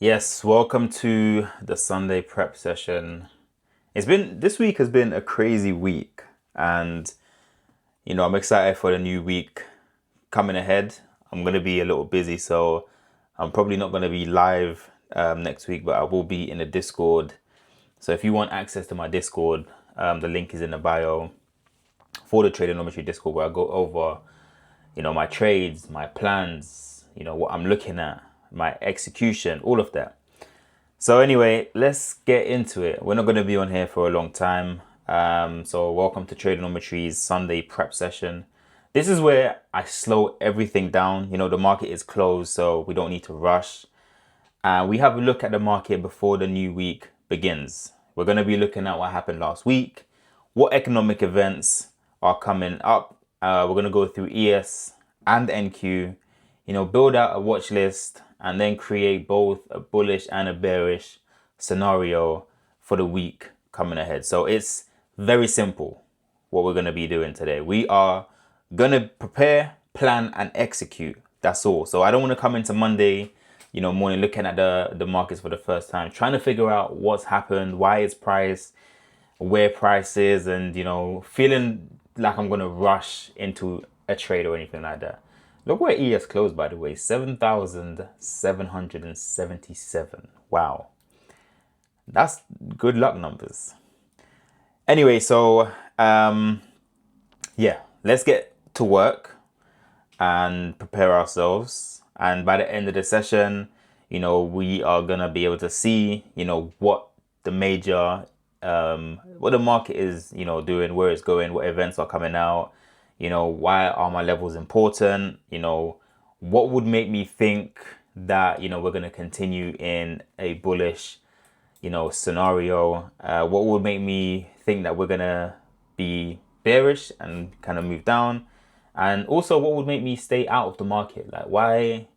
Yes, welcome to the Sunday prep session. This week has been a crazy week, and I'm excited for the new week coming ahead. I'm gonna be a little busy, so I'm probably not gonna be live next week, but I will be in the Discord. So if you want access to my Discord, the link is in the bio for the Tradernometry Discord, where I go over my trades, my plans, what I'm looking at, my execution, all of that. So anyway, let's get into it. We're not going to be on here for a long time. So welcome to Tradernometry's Sunday prep session. This is where I slow everything down. The market is closed, so we don't need to rush. And we have a look at the market before the new week begins. We're going to be looking at what happened last week, what economic events are coming up. We're going to go through ES and NQ, build out a watch list, and then create both a bullish and a bearish scenario for the week coming ahead. So it's very simple what we're going to be doing today. We are going to prepare, plan, and execute. That's all. So I don't want to come into Monday, morning looking at the markets for the first time, trying to figure out what's happened, why it's priced, where price is, and feeling like I'm going to rush into a trade or anything like that. Look where ES closed, by the way, 7,777. Wow. That's good luck numbers. Anyway, so yeah, let's get to work and prepare ourselves. And by the end of the session, we are going to be able to see, what the major, what the market is, doing, where it's going, what events are coming out, why are my levels important, what would make me think that, we're going to continue in a bullish, scenario, what would make me think that we're going to be bearish and kind of move down, and also what would make me stay out of the market. Like, why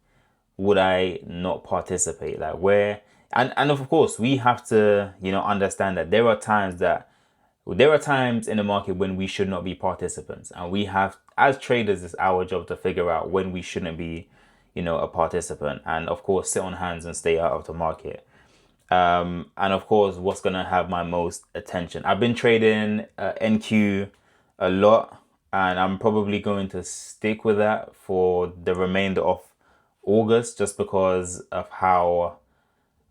would I not participate? Like, where, and of course we have to, understand that there are times in the market when we should not be participants, and we have, as traders, it's our job to figure out when we shouldn't be, a participant, and of course sit on hands and stay out of the market. And of course, what's gonna have my most attention? I've been trading NQ a lot, and I'm probably going to stick with that for the remainder of August, just because of how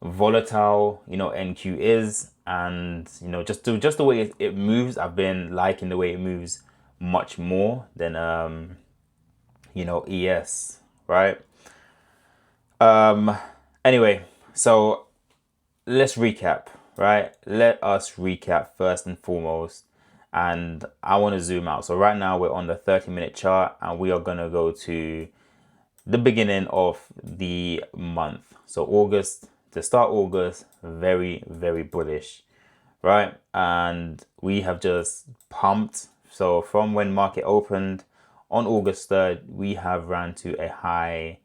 volatile NQ is, and just the way it moves. I've been liking the way it moves much more than ES, right? Anyway, so let's recap, right? Let us recap first and foremost, and I want to zoom out. So right now we're on the 30-minute chart, and we are going to go to the beginning of the month. So August, to start August, very, very bullish, right? And we have just pumped. So from when market opened on August 3rd, we have ran to a high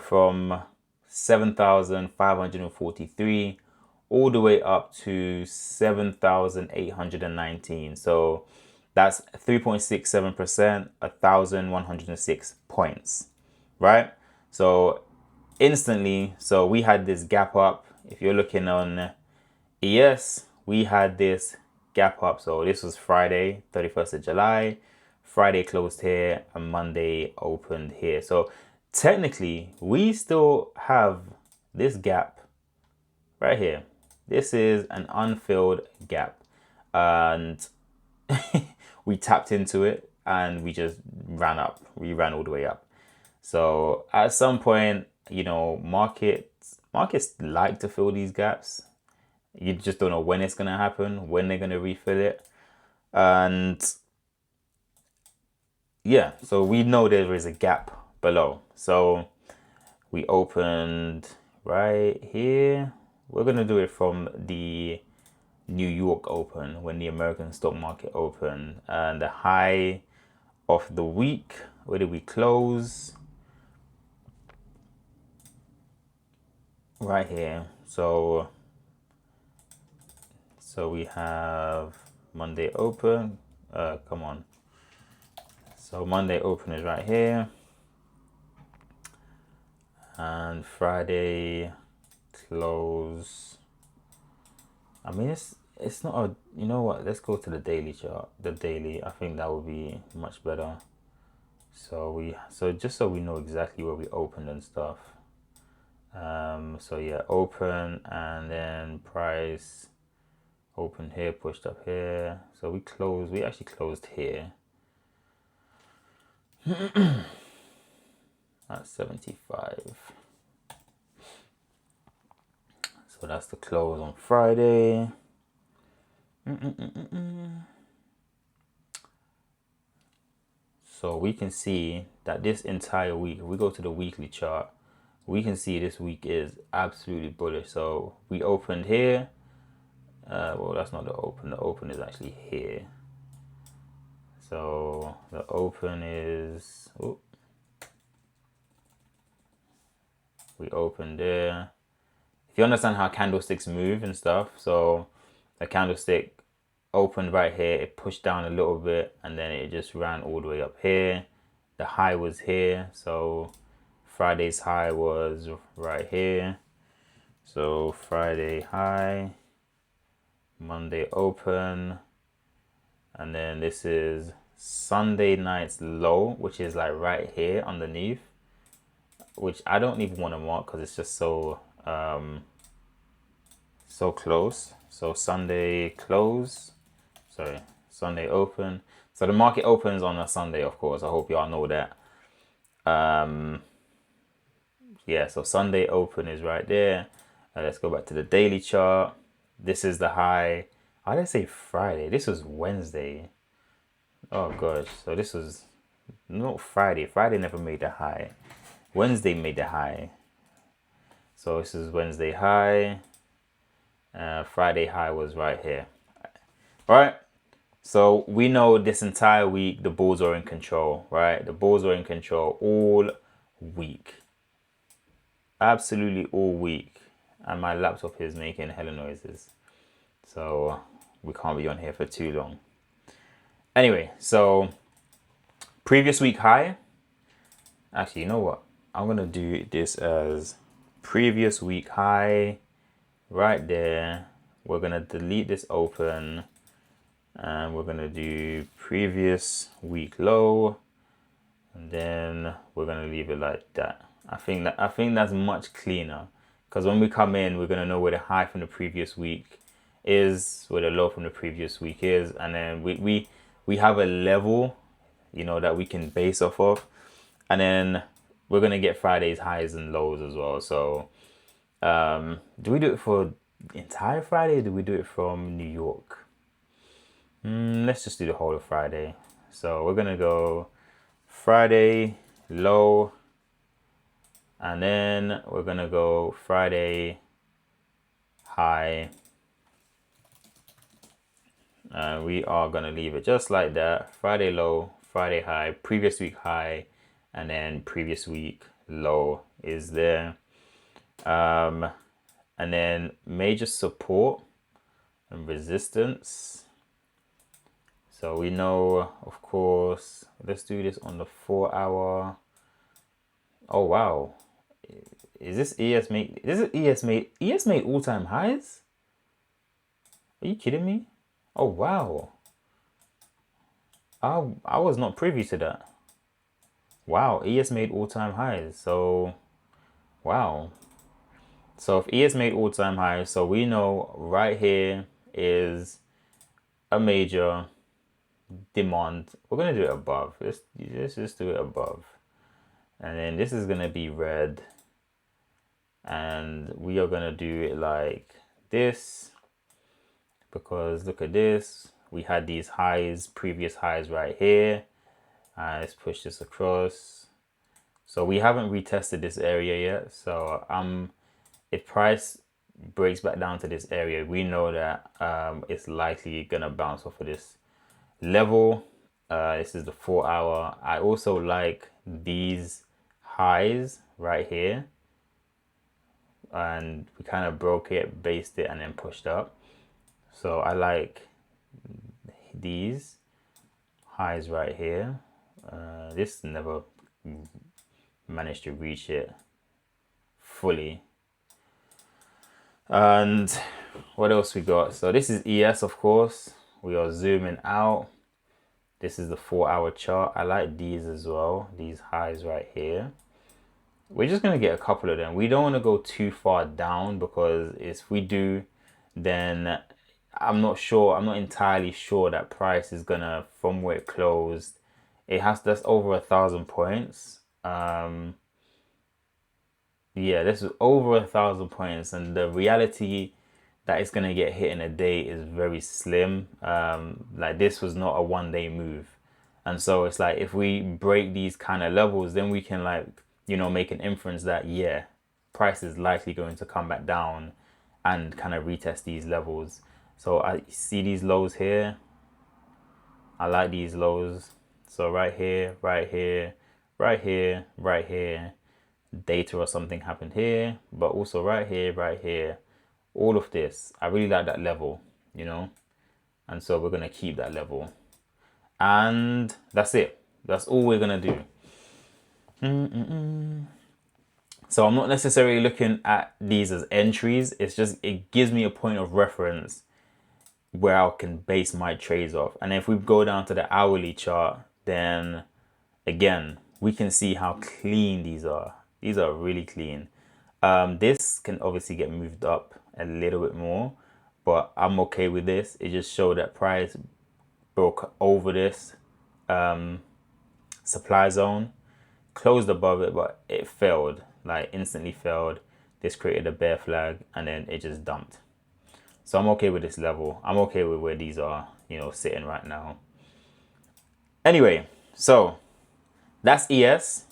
from 7,543 all the way up to 7,819. So that's 3.67%, 1,106 points, right? So instantly, so we had this gap up. If you're looking on ES, we had this gap up. So this was Friday, 31st of July. Friday closed here and Monday opened here. So technically, we still have this gap right here. This is an unfilled gap, and we tapped into it and we just ran up. We ran all the way up. So at some point, markets like to fill these gaps. You just don't know when it's gonna happen, when they're gonna refill it, and yeah. So we know there is a gap below. So we opened right here. We're gonna do it from the New York Open, when the American stock market opened, and the high of the week. Where did we close? Right here. So we have Monday open. Come on. So Monday open is right here, and Friday close. I mean, it's not a, you know what, let's go to the daily chart. The daily, I think that would be much better. So just so we know exactly where we opened and stuff. So yeah, open, and then price, open here, pushed up here. So we actually closed here at 75. So that's the close on Friday. So we can see that this entire week, if we go to the weekly chart, we can see this week is absolutely bullish. So we opened here. Well, that's not the open. The open is actually here. So the open is, we opened there. If you understand how candlesticks move and stuff, so the candlestick opened right here, it pushed down a little bit, and then it just ran all the way up here. The high was here, so Friday's high was right here. So Friday high, Monday open, and then this is Sunday night's low, which is like right here underneath, which I don't even want to mark because it's just so so close. So Sunday close, sorry, Sunday open. So the market opens on a Sunday, of course. I hope y'all know that. Yeah, so Sunday open is right there. Let's go back to the daily chart. This is the high. Why did I say Friday? This was Wednesday. Oh gosh, so this was not Friday. Friday never made the high. Wednesday made the high. So this is Wednesday high. Friday high was right here. All right. So we know this entire week the bulls are in control, right? The bulls are in control all week. Absolutely all week. And my laptop is making hella noises. So we can't be on here for too long. Anyway, so previous week high. Actually, you know what? I'm going to do this as previous week high right there. We're going to delete this open, and we're going to do previous week low, and then we're going to leave it like that. I think that's much cleaner, because when we come in, we're going to know where the high from the previous week is, where the low from the previous week is, and then we have a level, you know, that we can base off of. And then we're going to get Friday's highs and lows as well. So do we do it for the entire Friday, or do we do it from New York? Let's just do the whole of Friday. So we're going to go Friday low, and then we're going to go Friday high. And we are going to leave it just like that. Friday low, Friday high, previous week high, and then previous week low is there. And then major support and resistance. So we know, of course, let's do this on the 4 hour. Oh wow. Is this ES made all-time highs? Are you kidding me? Oh wow. I was not privy to that. Wow, ES made all-time highs. So wow. So if ES made all-time highs, so we know right here is a major demand. We're gonna do it above. Let's just do it above. And then this is gonna be red. And we are gonna do it like this, because look at this. We had these highs, previous highs right here. Let's push this across. So we haven't retested this area yet. So if price breaks back down to this area, we know that it's likely gonna bounce off of this level. This is the 4 hour. I also like these highs right here, and we kind of broke it, based it, and then pushed up. So I like these highs right here. This never managed to reach it fully. And what else we got? So this is ES, of course. We are zooming out. This is the 4-hour chart. I like these as well, these highs right here. We're just going to get a couple of them. We don't want to go too far down, because if we do, then I'm not entirely sure that price is going to, from where it closed, that's over 1,000 points. Yeah, this is over 1,000 points, and the reality that it's gonna get hit in a day is very slim. Like, this was not a 1 day move, and so it's like, if we break these kind of levels, then we can, like, make an inference that, yeah, price is likely going to come back down and kind of retest these levels. So I see these lows here. I like these lows. So right here, right here, right here, right here, data or something happened here, but also right here, right here, all of this. I really like that level, and so we're going to keep that level. And that's it. That's all we're going to do. So I'm not necessarily looking at these as entries. It's just, it gives me a point of reference where I can base my trades off. And if we go down to the hourly chart, then again, we can see how clean these are. These are really clean. This can obviously get moved up a little bit more, but I'm okay with this. It just showed that price broke over this supply zone, closed above it, but it failed, like instantly failed. This created a bear flag, and then it just dumped. So I'm okay with this level. I'm okay with where these are, sitting right now. Anyway, so that's ES.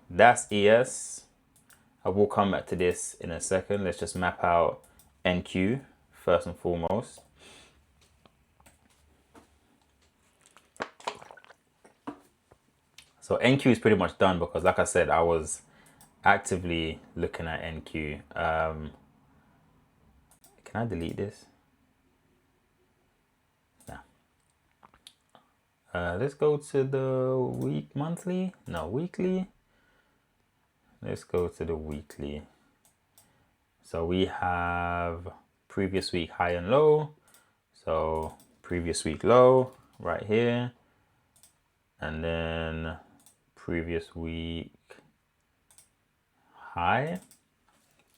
That's ES. I will come back to this in a second. Let's just map out NQ first and foremost. So NQ is pretty much done, because like I said, I was actively looking at NQ. Can I delete this? Nah. Let's go to the monthly. No, weekly. Let's go to the weekly. So we have previous week high and low. So previous week low right here. And then previous week high.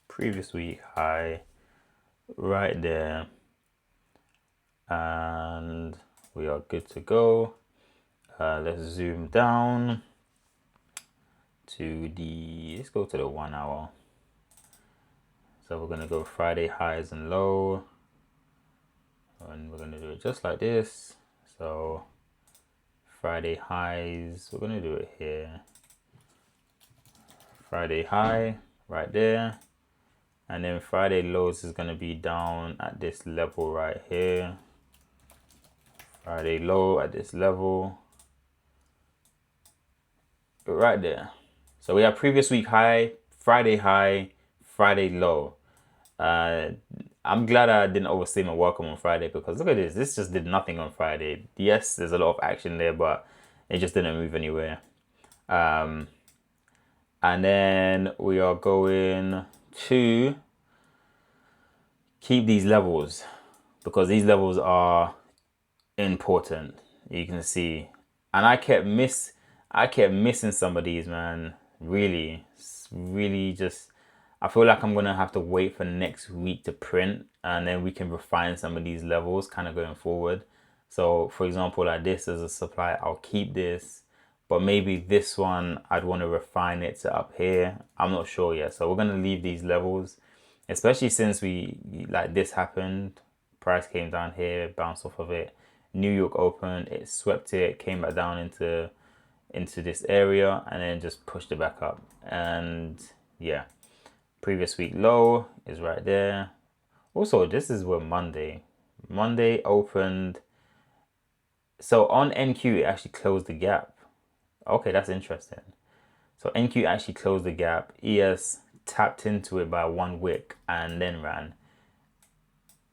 Previous week high right there. And we are good to go. Let's zoom down to let's go to the 1 hour. So we're gonna go Friday highs and low, and we're gonna do it just like this. So Friday highs, we're gonna do it here. Friday high right there, and then Friday lows is gonna be down at this level right here. Friday low at this level right there. So we have previous week high, Friday low. I'm glad I didn't overstay my welcome on Friday, because look at this. This just did nothing on Friday. Yes, there's a lot of action there, but it just didn't move anywhere. And then we are going to keep these levels, because these levels are important. You can see, and I kept missing some of these, man. Really just, I feel like I'm gonna have to wait for next week to print, and then we can refine some of these levels kind of going forward. So for example, like this as a supply, I'll keep this, but maybe this one I'd want to refine it to up here. I'm not sure yet. So we're gonna leave these levels, especially since this happened. Price came down here, bounced off of it. New York opened, it swept it, came back down into this area, and then just pushed it back up. And yeah, previous week low is right there. Also, this is where Monday opened. So on NQ, it actually closed the gap. Okay, that's interesting. So NQ actually closed the gap. ES tapped into it by 1 wick and then ran.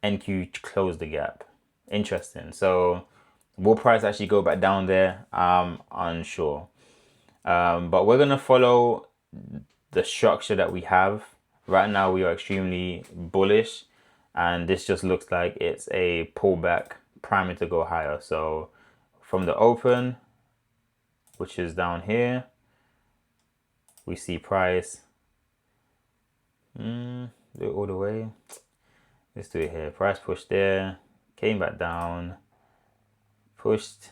NQ closed the gap. Interesting. So will price actually go back down there? I'm unsure. But we're gonna follow the structure that we have. Right now we are extremely bullish, and this just looks like it's a pullback priming to go higher. So from the open, which is down here, we see price do it all the way. Let's do it here. Price pushed there, came back down, pushed.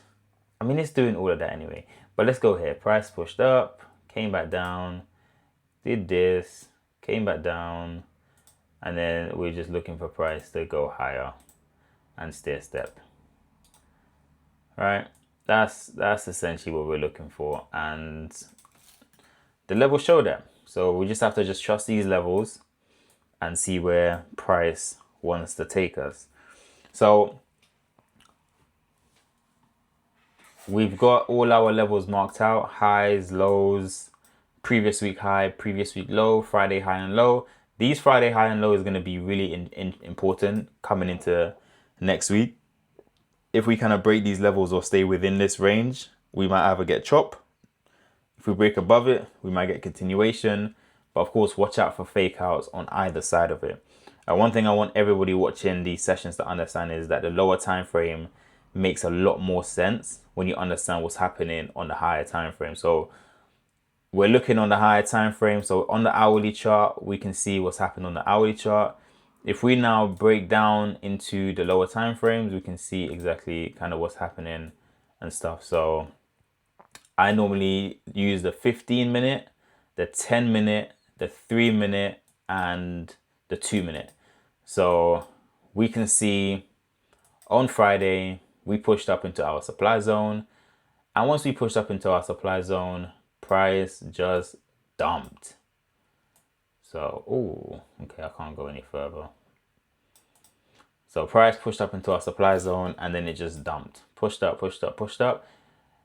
I mean, it's doing all of that anyway. But let's go here. Price pushed up, came back down, did this, came back down, and then we're just looking for price to go higher and stair step. Right? That's essentially what we're looking for, and the levels show that. So we just have to just trust these levels and see where price wants to take us. So we've got all our levels marked out: highs, lows, previous week high, previous week low, Friday high and low. These Friday high and low is going to be really important coming into next week. If we kind of break these levels or stay within this range, we might either get chop. If we break above it, we might get continuation. But of course, watch out for fake outs on either side of it. One thing I want everybody watching these sessions to understand is that the lower time frame makes a lot more sense when you understand what's happening on the higher time frame. So we're looking on the higher time frame. So on the hourly chart, we can see what's happened on the hourly chart. If we now break down into the lower time frames, we can see exactly kind of what's happening and stuff. So I normally use the 15-minute, the 10-minute, the 3-minute, and the 2-minute. So we can see on Friday, we pushed up into our supply zone. And once we pushed up into our supply zone, price just dumped. So, oh, okay, I can't go any further. So price pushed up into our supply zone and then it just dumped. Pushed up, pushed up, pushed up.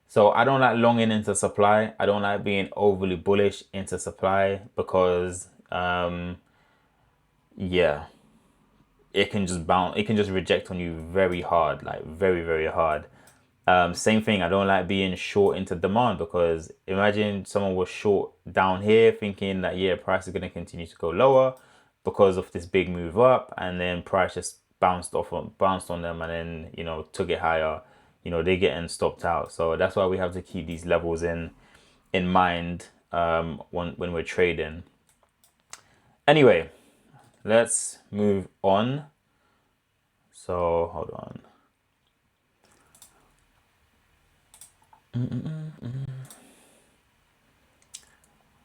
So I don't like longing into supply. I don't like being overly bullish into supply because, yeah, it can just bounce. It can just reject on you very hard, like very, very hard. Same thing, I don't like being short into demand because imagine someone was short down here thinking that, yeah, price is going to continue to go lower because of this big move up, and then price just bounced on them and then, you know, took it higher. You know, they're getting stopped out. So that's why we have to keep these levels in mind when we're trading. Anyway, let's move on. So hold on.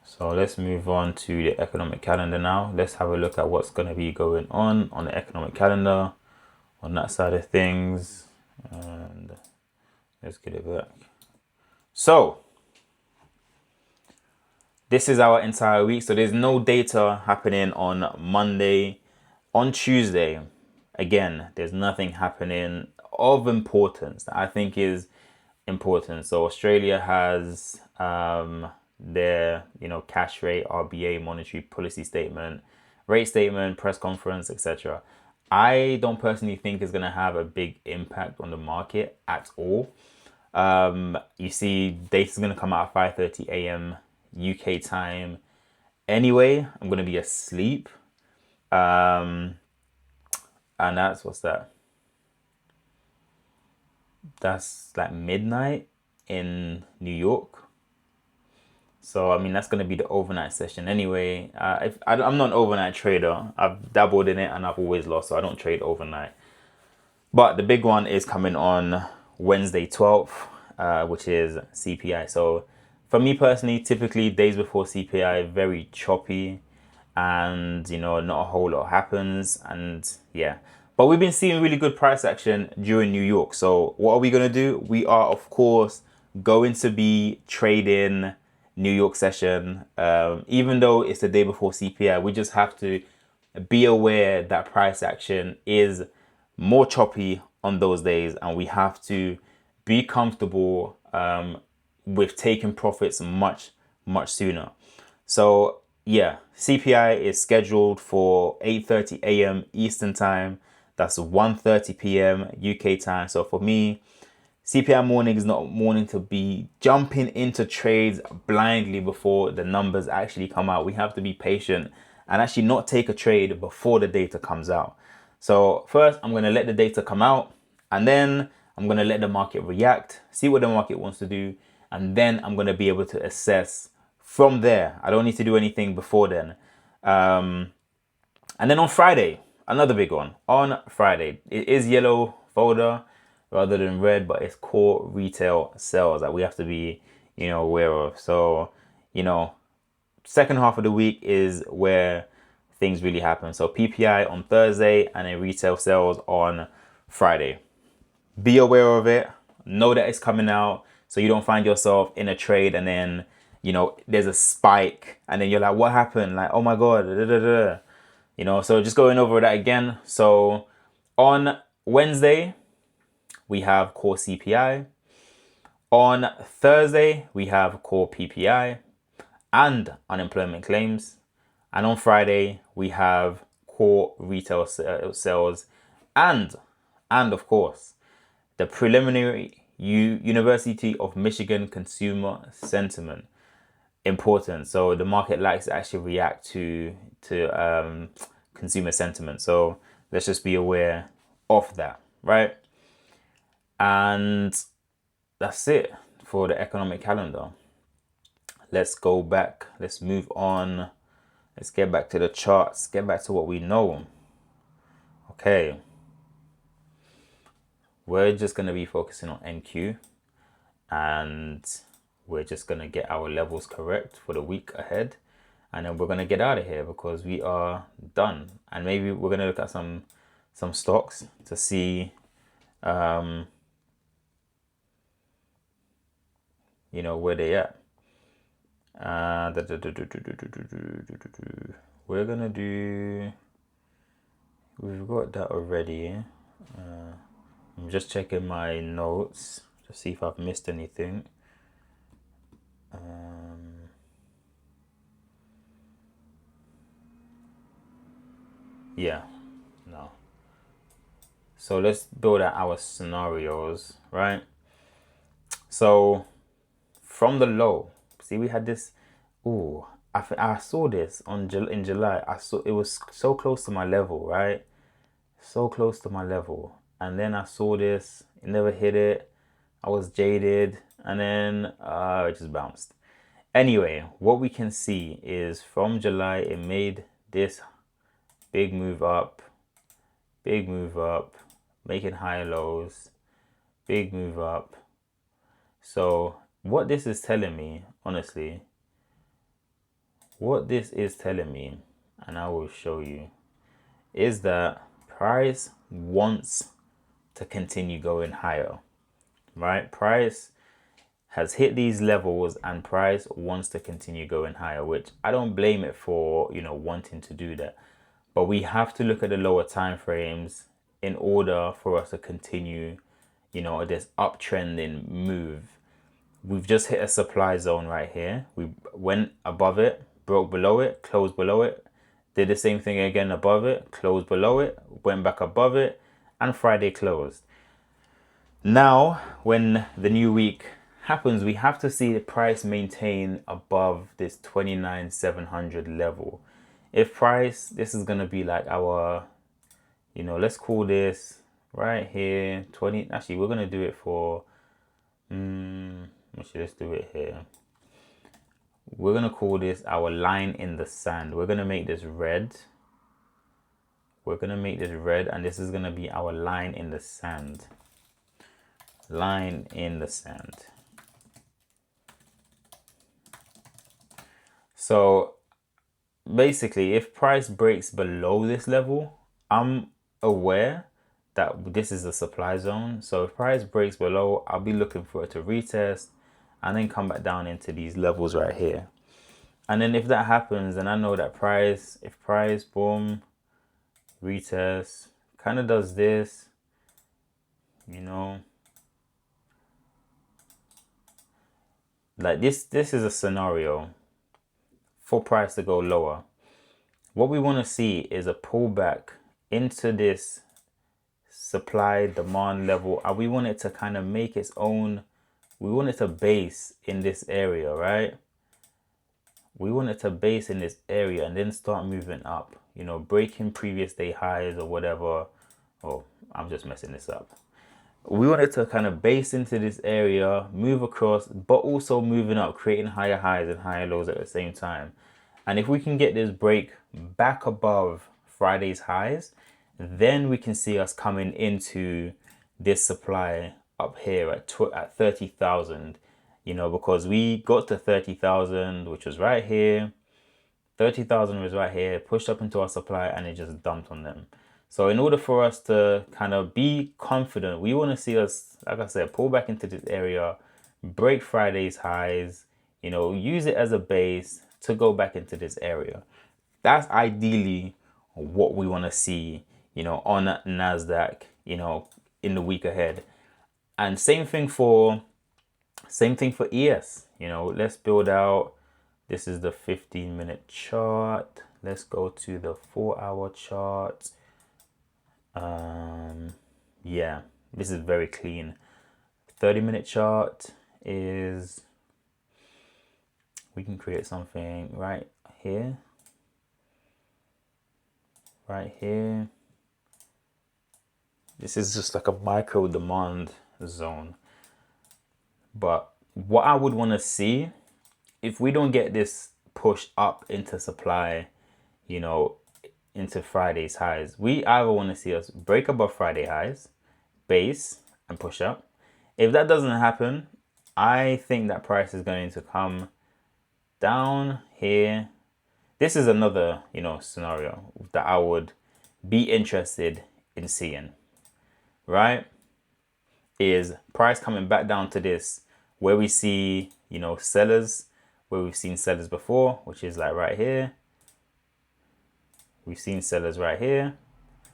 So let's move on to the economic calendar now. Let's have a look at what's going to be going on the economic calendar on that side of things. And let's get it back. So this is our entire week. So there's no data happening on Monday. On Tuesday, again, there's nothing happening of importance that I think is important. So Australia has their, you know, cash rate, RBA monetary policy statement, rate statement, press conference, etc. I don't personally think it's going to have a big impact on the market at all. You see, data is going to come out at 5:30 a.m. UK time. Anyway, I'm going to be asleep. And that's, what's that? That's like midnight in New York. So, I mean, that's going to be the overnight session anyway. I'm not an overnight trader. I've dabbled in it and I've always lost, so I don't trade overnight. But the big one is coming on Wednesday 12th, which is CPI. So for me personally, typically days before CPI, very choppy and, you know, not a whole lot happens. And yeah, but we've been seeing really good price action during New York. So what are we going to do? We are, of course, going to be trading New York session. Even though it's the day before CPI, we just have to be aware that price action is more choppy on those days, and we have to be comfortable with taking profits much sooner. So yeah, CPI is scheduled for 8:30 a.m. Eastern time. That's 1:30 p.m. UK time. So for me, CPI morning is not a morning to be jumping into trades blindly before the numbers actually come out. We have to be patient and actually not take a trade before the data comes out. So first, I'm going to let the data come out, and then I'm going to let the market react, see what the market wants to do, and then I'm going to be able to assess from there. I don't need to do anything before then. And then on Friday, another big one. On Friday, it is yellow folder rather than red, but it's core retail sales that we have to be, aware of. So, second half of the week is where things really happen. So PPI on Thursday and then retail sales on Friday. Be aware of it. Know that it's coming out so you don't find yourself in a trade and then, there's a spike and then you're like, what happened? Like, oh my God, da, da, da, da. So just going over that again. So on Wednesday, we have core CPI. On Thursday, we have core PPI and unemployment claims. And on Friday, we have core retail sales and of course, the preliminary University of Michigan consumer sentiment. Important. So the market likes to actually react to consumer sentiment. So let's just be aware of that, right? And that's it for the economic calendar. Let's go back. Let's move on. Let's get back to the charts. Get back to what we know. Okay. We're just going to be focusing on NQ. And we're just going to get our levels correct for the week ahead. And then we're going to get out of here because we are done. And maybe we're going to look at some stocks to see, where they at. We're going to do... We've got that already. I'm just checking my notes to see if I've missed anything. Yeah, no. So let's build out our scenarios, right? So from the low, see we had this. Ooh, I saw this in July. I saw it was so close to my level, right? So close to my level, and then I saw this. It never hit it. I was jaded, and then it just bounced. Anyway, what we can see is from July, it made this big move up, making higher lows, big move up. So what this is telling me, honestly, and I will show you, is that price wants to continue going higher, right? Price has hit these levels and price wants to continue going higher, which I don't blame it for, wanting to do that. But we have to look at the lower time frames in order for us to continue, this uptrending move. We've just hit a supply zone right here. We went above it, broke below it, closed below it, did the same thing again above it, closed below it, went back above it, and Friday closed. Now, when the new week happens, we have to see the price maintain above this 29,700 level. If price, this is going to be like our, let's call this right here 20. Actually, we're going to do it for let's do it here. We're going to call this our line in the sand. We're going to make this red. And this is going to be our line in the sand. Line in the sand. So basically, if price breaks below this level, I'm aware that this is a supply zone. So if price breaks below, I'll be looking for it to retest and then come back down into these levels right here. And then if that happens, then I know that if price, boom, retest, kind of does this, like this is a scenario for price to go lower. What we want to see is a pullback into this supply demand level, and we want it to kind of make its own. We want it to base in this area, right? we want it to base in this area and then start moving up, you know, breaking previous day highs or whatever. Oh, I'm just messing this up. We want it to kind of base into this area, move across, but also moving up, creating higher highs and higher lows at the same time. And if we can get this break back above Friday's highs, then we can see us coming into this supply up here at 30,000, you know, because we got to 30,000, which was right here. 30,000 was right here, pushed up into our supply, and it just dumped on them. So in order for us to kind of be confident, we want to see us, like I said, pull back into this area, break Friday's highs, you know, use it as a base to go back into this area. That's ideally what we want to see, you know, on NASDAQ, you know, in the week ahead. And same thing for ES. You know, let's build out. This is the 15-minute chart. Let's go to the 4-hour chart. Yeah, this is very clean. 30-minute chart is, we can create something right here. Right here. This is just like a micro demand zone. But what I would want to see, if we don't get this push up into supply, you know, into Friday's highs, we either want to see us break above Friday highs, base, and push up. If that doesn't happen, I think that price is going to come down here. This is another, you know, scenario that I would be interested in seeing, right? Is price coming back down to this, where we see, you know, sellers, where we've seen sellers before, which is like right here. We've seen sellers right here.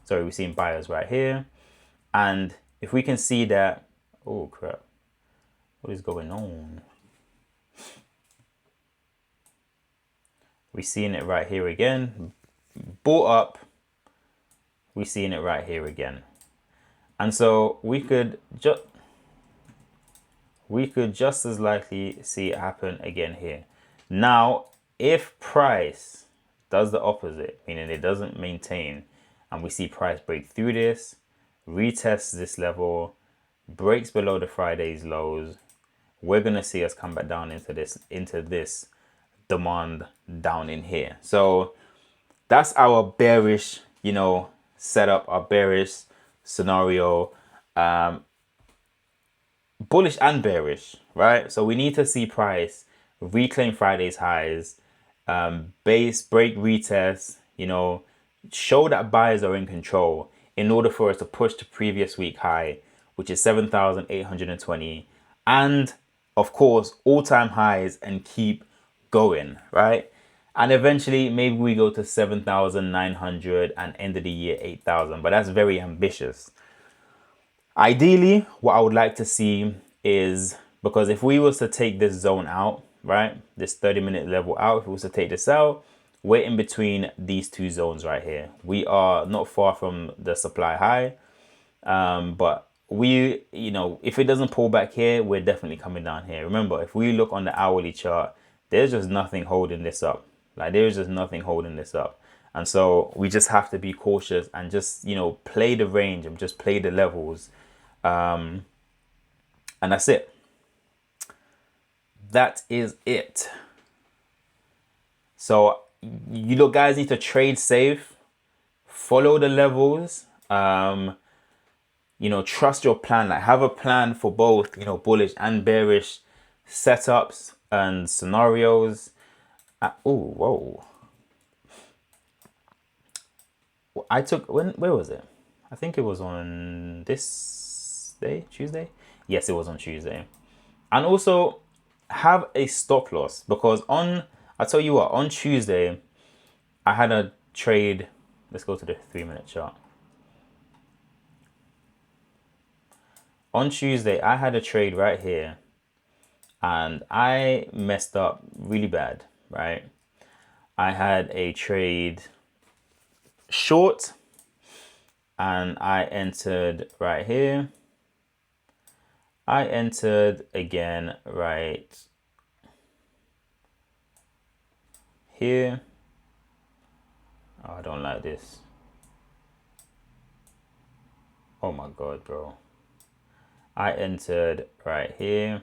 Sorry, we've seen buyers right here. And if we can see that, oh crap, what is going on? We're seeing it right here again, bought up. We're seeing it right here again. And so we could just as likely see it happen again here. Now, if price does the opposite, meaning it doesn't maintain, and we see price break through this, retests this level, breaks below the Friday's lows, we're gonna see us come back down into this demand down in here. So that's our bearish, you know, setup, our bearish scenario. Bullish and bearish, right? So we need to see price reclaim Friday's highs, base break retest, you know, show that buyers are in control in order for us to push to previous week high, which is 7,820, and of course all-time highs, and keep going, right? And eventually maybe we go to 7,900 and end of the year 8,000, but that's very ambitious. Ideally, what I would like to see is, because if we was to take this zone out, right, this 30-minute level out, if we was to take this out, we're in between these two zones right here. We are not far from the supply high, but we, you know, if it doesn't pull back here, we're definitely coming down here. Remember, if we look on the hourly chart, there's just nothing holding this up. Like, there's just nothing holding this up. And so we just have to be cautious and just, you know, play the range and just play the levels. And that's it. That is it. So you know, guys, need to trade safe, follow the levels, you know, trust your plan. Like, have a plan for both, you know, bullish and bearish setups and scenarios. Oh, whoa. I took, where was it? I think it was on this day, Tuesday. Yes, it was on Tuesday. And also have a stop loss, because I tell you what, on Tuesday, I had a trade. Let's go to the 3-minute chart. On Tuesday, I had a trade right here, and I messed up really bad, right? I had a trade short, and I entered right here. I entered again right here. Oh, I don't like this. Oh my God, bro. I entered right here.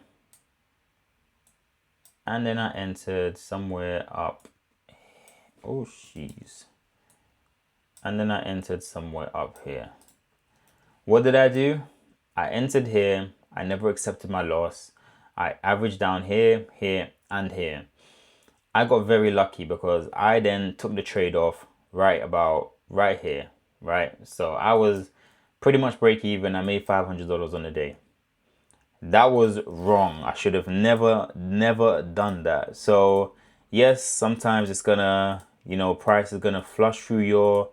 And then I entered somewhere up. Oh, jeez. And then I entered somewhere up here. What did I do? I entered here. I never accepted my loss. I averaged down here, here, and here. I got very lucky because I then took the trade off right about right here, right? So I was pretty much break even. I made $500 on the day. That was wrong. I should have never done that. So yes, sometimes it's gonna, price is gonna flush through your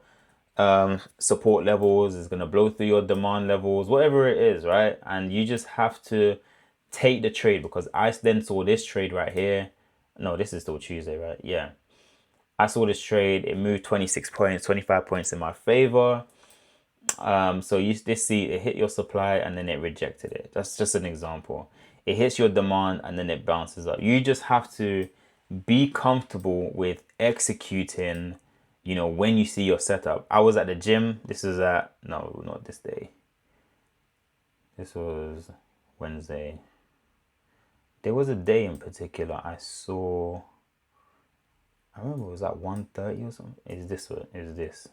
support levels, it's gonna blow through your demand levels, whatever it is, right? And you just have to take the trade, because I then saw this trade right here. No, this is still Tuesday, right? Yeah. I saw this trade, it moved 26 points, 25 points in my favor. So you this see it hit your supply and then it rejected it. That's just an example. It hits your demand and then it bounces up. You just have to be comfortable with executing, when you see your setup. I was at the gym. This is no, not this day. This was Wednesday. There was a day in particular I saw. I remember it was at 1:30 or something. Is this one? Is this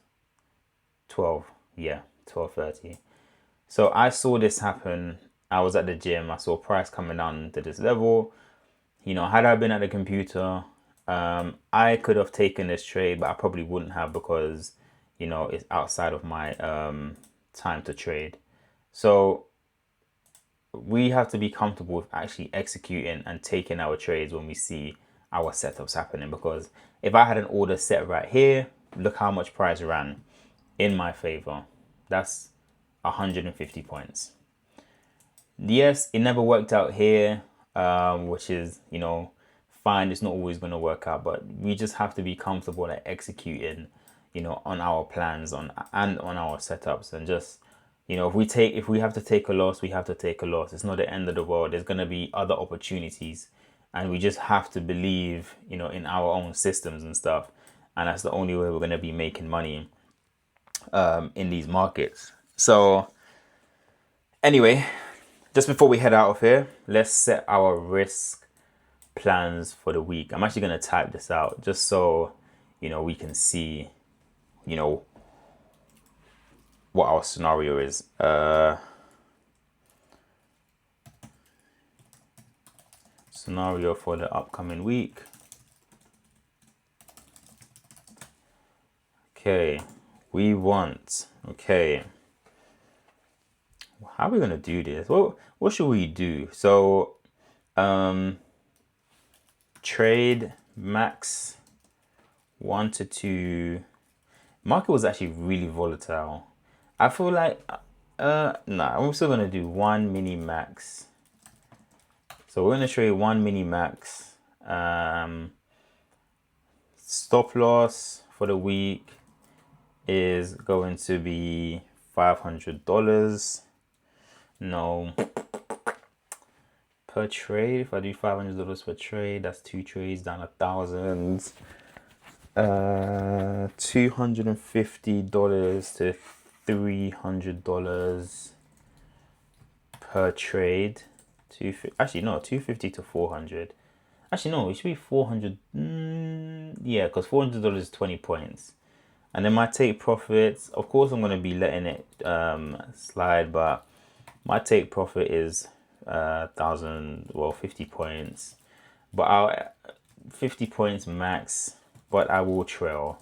12? Yeah, 12:30. So I saw this happen. I was at the gym. I saw price coming down to this level. Had I been at the computer, I could have taken this trade, but I probably wouldn't have, because, it's outside of my time to trade. So we have to be comfortable with actually executing and taking our trades when we see our setups happening. Because if I had an order set right here, look how much price ran in my favor. That's 150 points. Yes, it never worked out here, which is, fine. It's not always going to work out, but we just have to be comfortable at executing, on our plans and on our setups. And just, if we have to take a loss, we have to take a loss. It's not the end of the world. There's going to be other opportunities, and we just have to believe, in our own systems and stuff. And that's the only way we're going to be making money in these markets. So anyway, just before we head out of here, let's set our risk plans for the week. I'm actually going to type this out just so, we can see, what our scenario is. Scenario for the upcoming week. Okay, how are we gonna do this? What should we do? So, trade max 1 to 2. Market was actually really volatile. I feel like, I'm still gonna do 1 mini max. So we're gonna trade 1 mini max. Stop loss for the week is going to be $500. No, per trade. If I do $500 per trade, that's 2 trades down 1,000. $250 to $300 per trade. $250 to $400. Actually, no, it should be 400. Yeah, because $400 is 20 points. And then my take profits, of course, I'm going to be letting it slide, but my take profit is 50 points. But I'll 50 points max, but I will trail.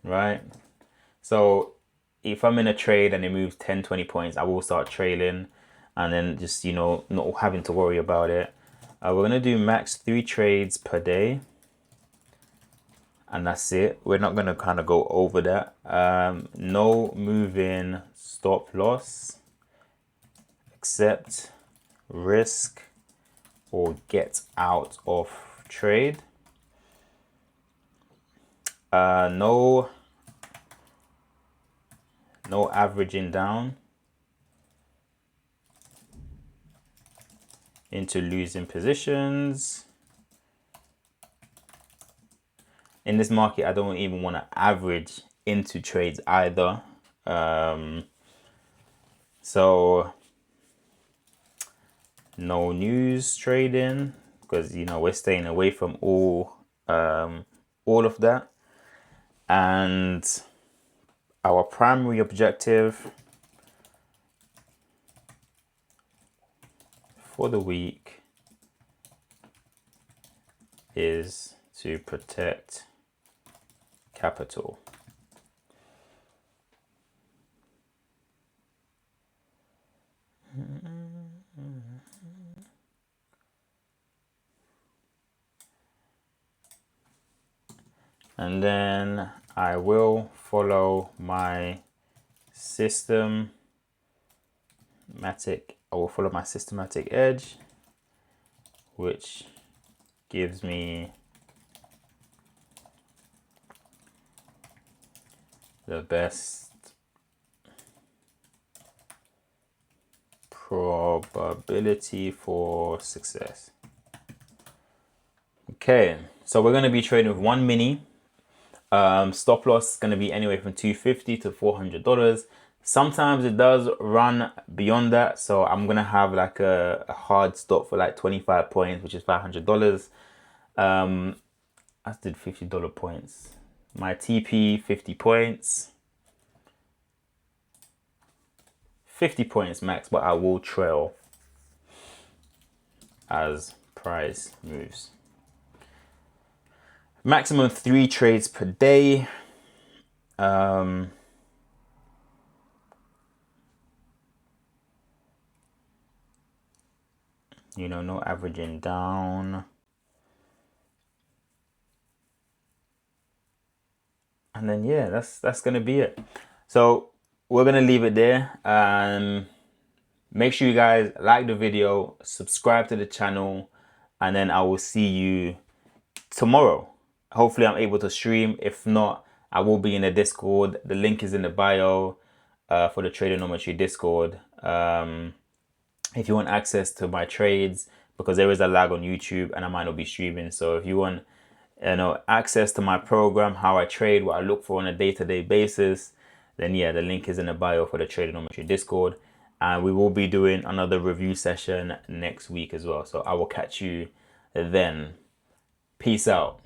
Right? So if I'm in a trade and it moves 10, 20 points, I will start trailing, and then just, not having to worry about it. We're going to do max 3 trades per day. And that's it. We're not going to kind of go over that. No moving stop loss, accept risk, or get out of trade. No averaging down into losing positions. in this market, I don't even want to average into trades either. So no news trading, because we're staying away from all of that. And our primary objective for the week is to protect capital. And then I will follow my systematic edge, which gives me the best probability for success. Okay, so we're going to be trading with one mini. Stop loss is going to be anywhere from $250 to $400. Sometimes it does run beyond that, so I'm going to have like a hard stop for like 25 points, which is $500. I did $50 points. My TP 50 points. 50 points max, but I will trail as price moves. Maximum 3 trades per day. No averaging down. And then yeah, that's gonna be it. So we're gonna leave it there. Make sure you guys like the video, subscribe to the channel, and then I will see you tomorrow. Hopefully I'm able to stream. If not, I will be in the Discord. The link is in the bio for the Tradernometry Discord. If you want access to my trades, because there is a lag on YouTube and I might not be streaming. So if you want access to my program, how I trade, what I look for on a day-to-day basis, then yeah, the link is in the bio for the Tradernometry Discord. And we will be doing another review session next week as well. So I will catch you then. Peace out.